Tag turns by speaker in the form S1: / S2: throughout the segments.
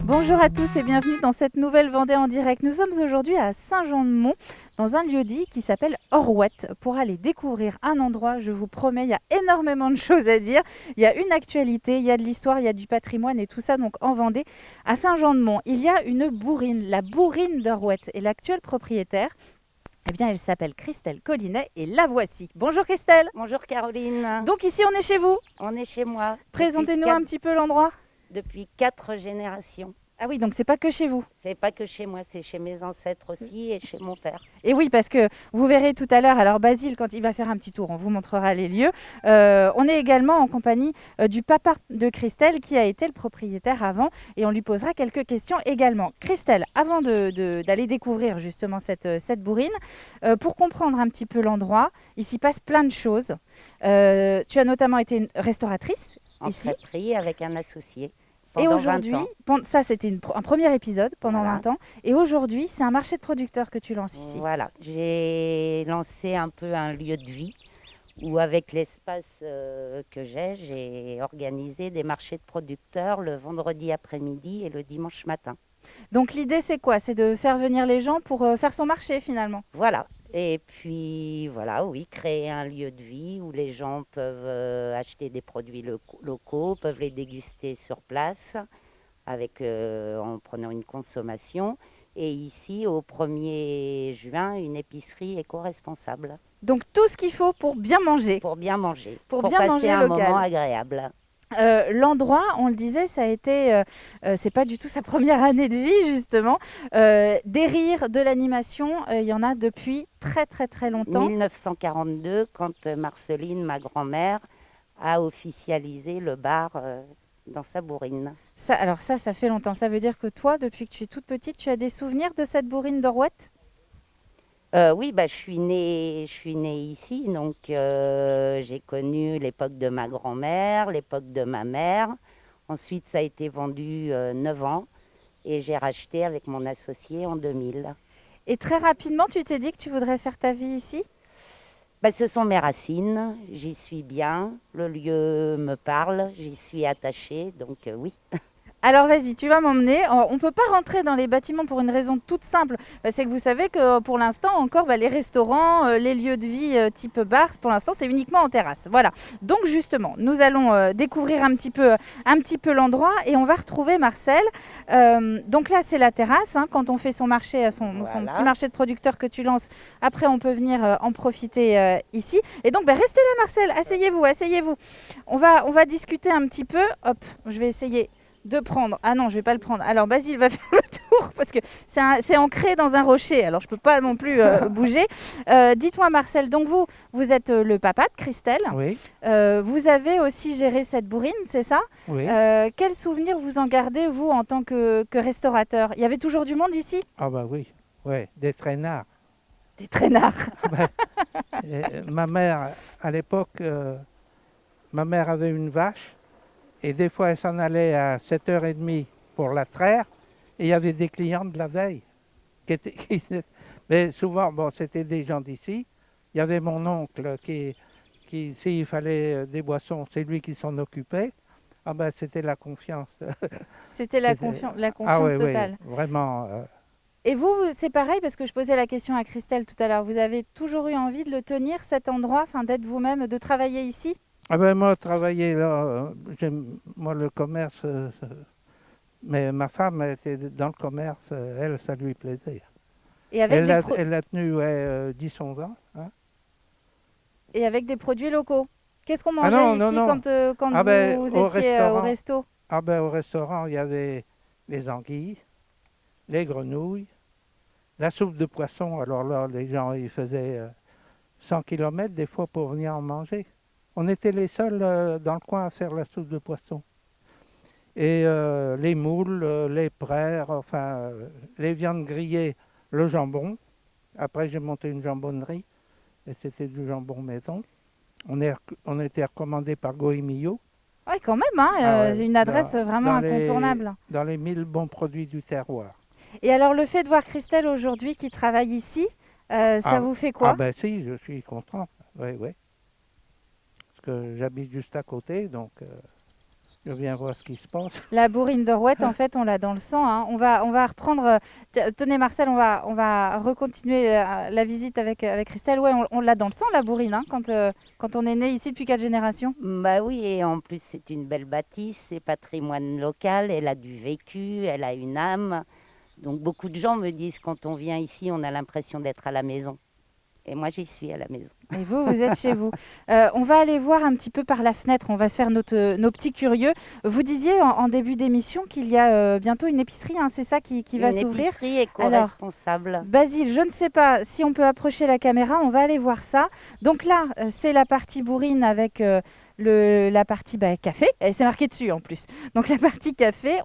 S1: Bonjour à tous et bienvenue dans cette nouvelle Vendée en direct. Nous sommes aujourd'hui à Saint-Jean-de-Mont, dans un lieu-dit qui s'appelle Orouette, pour aller découvrir un endroit. Je vous promets, il y a énormément de choses à dire. Il y a une actualité, il y a de l'histoire, il y a du patrimoine et tout ça donc en Vendée. À Saint-Jean-de-Mont, il y a une bourrine, la bourrine d'Orouette. Et l'actuelle propriétaire, eh bien, elle s'appelle Christelle Collinet et la voici. Bonjour Christelle.
S2: Bonjour Caroline.
S1: Donc ici, on est chez vous.
S2: On est chez moi.
S1: Présentez-nous un petit peu l'endroit.
S2: Depuis 4 générations.
S1: Ah oui, donc c'est pas que chez vous.
S2: C'est pas que chez moi, c'est chez mes ancêtres aussi et chez mon père.
S1: Et oui, parce que vous verrez tout à l'heure, alors Basile, quand il va faire un petit tour, on vous montrera les lieux. On est également en compagnie du papa de Christelle qui a été le propriétaire avant et on lui posera quelques questions également. Christelle, avant d'aller découvrir justement cette bourrine, pour comprendre un petit peu l'endroit, il s'y passe plein de choses. Tu as notamment été une restauratrice ici.
S2: En crêperie avec un associé.
S1: Et aujourd'hui, ça c'était un premier épisode pendant 20 ans. Et aujourd'hui, c'est un marché de producteurs que tu lances ici.
S2: Voilà, j'ai lancé un peu un lieu de vie où avec l'espace que j'ai organisé des marchés de producteurs le vendredi après-midi et le dimanche matin.
S1: Donc l'idée c'est quoi? C'est de faire venir les gens pour faire son marché finalement.
S2: Voilà. Et puis voilà, oui, créer un lieu de vie où les gens peuvent acheter des produits locaux, peuvent les déguster sur place en prenant une consommation. Et ici, au 1er juin, une épicerie éco-responsable.
S1: Donc tout ce qu'il faut pour bien manger.
S2: Pour bien manger.
S1: Pour bien
S2: passer
S1: manger
S2: un
S1: local.
S2: moment agréable.
S1: L'endroit, on le disait, ça a été, c'est pas du tout sa première année de vie justement. Des rires, de l'animation, il y en a depuis très très très longtemps.
S2: 1942, quand Marceline, ma grand-mère, a officialisé le bar dans sa bourrine.
S1: Ça fait longtemps. Ça veut dire que toi, depuis que tu es toute petite, tu as des souvenirs de cette bourrine d'Orouette?
S2: Oui, je suis née ici, donc j'ai connu l'époque de ma grand-mère, l'époque de ma mère. Ensuite, ça a été vendu 9 ans et j'ai racheté avec mon associé en 2000.
S1: Et très rapidement, tu t'es dit que tu voudrais faire ta vie ici?
S2: Ce sont mes racines, j'y suis bien, le lieu me parle, j'y suis attachée, donc oui.
S1: Alors vas-y, tu vas m'emmener. On ne peut pas rentrer dans les bâtiments pour une raison toute simple. C'est que vous savez que pour l'instant encore, les restaurants, les lieux de vie type bar, pour l'instant c'est uniquement en terrasse. Voilà. Donc justement, nous allons découvrir un petit peu l'endroit et on va retrouver Marcel. Donc là c'est la terrasse. Quand on fait son marché, son petit marché de producteurs que tu lances, après on peut venir en profiter ici. Et donc restez là Marcel, asseyez-vous. On va discuter un petit peu. Hop, je vais essayer de prendre. Ah non, je vais pas le prendre. Alors Basile va faire le tour parce que c'est ancré dans un rocher. Alors je peux pas non plus bouger. Dites-moi Marcel, donc vous êtes le papa de Christelle.
S3: Oui.
S1: Vous avez aussi géré cette bourrine, c'est ça?
S3: Oui.
S1: Quel souvenir vous en gardez vous en tant que restaurateur? Il y avait toujours du monde ici?
S3: Ah oui, ouais, des traînards.
S1: Des traînards.
S3: Ma mère, à l'époque, ma mère avait une vache. Et des fois, elle s'en allait à 7h30 pour la traire. Et il y avait des clients de la veille. Mais souvent, c'était des gens d'ici. Il y avait mon oncle qui s'il fallait des boissons, c'est lui qui s'en occupait. C'était la confiance.
S1: C'était la confiance totale.
S3: Oui, vraiment.
S1: Et vous, c'est pareil, parce que je posais la question à Christelle tout à l'heure. Vous avez toujours eu envie de le tenir, cet endroit, d'être vous-même, de travailler ici?
S3: Moi, travailler là, j'aime le commerce, mais ma femme était dans le commerce, elle, ça lui plaisait.
S1: Et avec
S3: elle l'a tenu 10-11 ans. Hein.
S1: Et avec des produits locaux. Qu'est-ce qu'on mangeait ici quand vous étiez au resto?
S3: Au restaurant, il y avait les anguilles, les grenouilles, la soupe de poisson. Alors là, les gens, ils faisaient 100 km des fois pour venir en manger. On était les seuls dans le coin à faire la soupe de poisson. Et les moules, les praires, les viandes grillées, le jambon. Après, j'ai monté une jambonnerie et c'était du jambon maison. On était recommandé par Goemio.
S1: Oui, quand même, une adresse vraiment incontournable.
S3: Dans les 1000 bons produits du terroir.
S1: Et alors le fait de voir Christelle aujourd'hui qui travaille ici, ça vous fait quoi?
S3: Ah ben si, je suis content. Oui, oui. Parce que j'habite juste à côté, donc je viens voir ce qui se passe.
S1: La bourrine d'Orouette, en fait, on l'a dans le sang, hein. On va reprendre. Tenez, Marcel, on va recontinuer la visite avec Christelle. Ouais, on l'a dans le sang, la bourrine, hein, quand on est né ici depuis 4 générations.
S2: Bah oui, et en plus c'est une belle bâtisse, c'est patrimoine local, elle a du vécu, elle a une âme. Donc beaucoup de gens me disent quand on vient ici, on a l'impression d'être à la maison. Et moi j'y suis à la maison.
S1: Et vous êtes chez vous. On va aller voir un petit peu par la fenêtre. On va se faire nos petits curieux. Vous disiez en début d'émission qu'il y a bientôt une épicerie, hein, c'est ça qui va s'ouvrir?
S2: Une épicerie éco-responsable.
S1: Basile, je ne sais pas si on peut approcher la caméra, on va aller voir ça. Donc là, c'est la partie bourrine avec la partie café, et c'est marqué dessus en plus. Donc la partie café,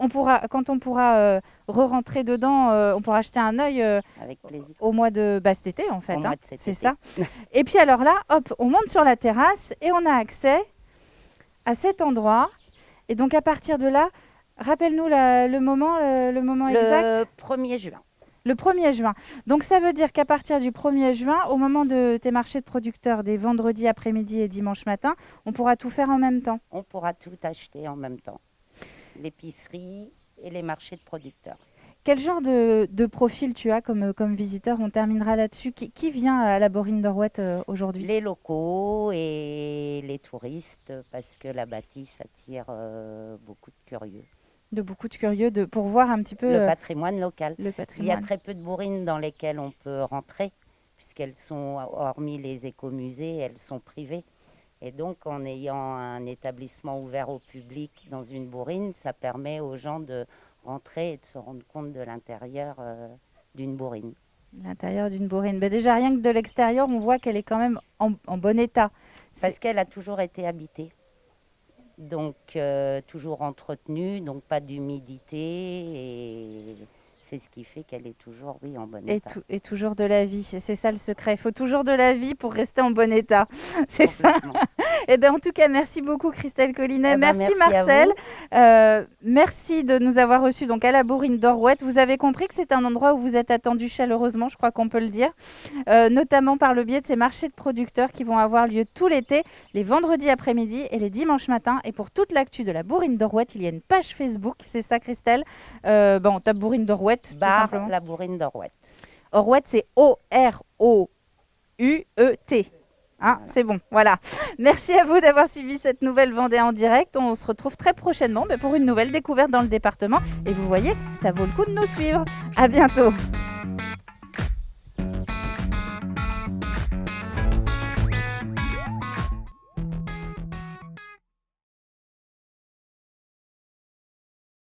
S1: quand on pourra re-rentrer dedans, on pourra acheter un œil
S2: Avec plaisir.
S1: au mois de cet été en fait.
S2: Au
S1: Hein,
S2: mois de cet
S1: c'est
S2: été.
S1: ça. Et puis alors là, hop, on monte sur la terrasse et on a accès à cet endroit. Et donc à partir de là, rappelle-nous le moment exact.
S2: Le 1er juin.
S1: Le 1er juin. Donc ça veut dire qu'à partir du 1er juin, au moment de tes marchés de producteurs, des vendredis après-midi et dimanche matin, on pourra tout faire en même temps.
S2: On pourra tout acheter en même temps. L'épicerie et les marchés de producteurs.
S1: Quel genre de profil tu as comme visiteur? On terminera là-dessus. Qui vient à la bourrine d'Orouette aujourd'hui?
S2: Les locaux et les touristes, parce que la bâtisse attire beaucoup de curieux.
S1: Beaucoup de curieux pour voir un petit peu
S2: Le patrimoine local.
S1: le
S2: Il y a
S1: patrimoine.
S2: très peu de bourrines dans lesquelles on peut rentrer, puisqu'elles sont, hormis les écomusées, elles sont privées. Et donc, en ayant un établissement ouvert au public dans une bourrine, ça permet aux gens de rentrer et de se rendre compte de l'intérieur d'une bourrine.
S1: L'intérieur d'une bourrine. Déjà, rien que de l'extérieur, on voit qu'elle est quand même en bon état.
S2: Parce qu'elle a toujours été habitée. Donc, toujours entretenue, donc pas d'humidité. Et c'est ce qui fait qu'elle est toujours, oui, en bon état.
S1: Et toujours de la vie. C'est ça le secret. Il faut toujours de la vie pour rester en bon état. C'est ça. Eh ben, en tout cas, merci beaucoup Christelle Collinet. Merci Marcel. Merci de nous avoir reçus donc, à la bourrine d'Orouette. Vous avez compris que c'est un endroit où vous êtes attendus chaleureusement, je crois qu'on peut le dire. Notamment par le biais de ces marchés de producteurs qui vont avoir lieu tout l'été, les vendredis après-midi et les dimanches matins. Et pour toute l'actu de la bourrine d'Orouette, il y a une page Facebook. C'est ça Christelle. On tape bourrine d'Orouette tout simplement.
S2: La bourrine d'Orouette.
S1: Orouette, c'est O-R-O-U-E-T. Hein, c'est bon, voilà. Merci à vous d'avoir suivi cette nouvelle Vendée en direct. On se retrouve très prochainement pour une nouvelle découverte dans le département. Et vous voyez, ça vaut le coup de nous suivre. À bientôt.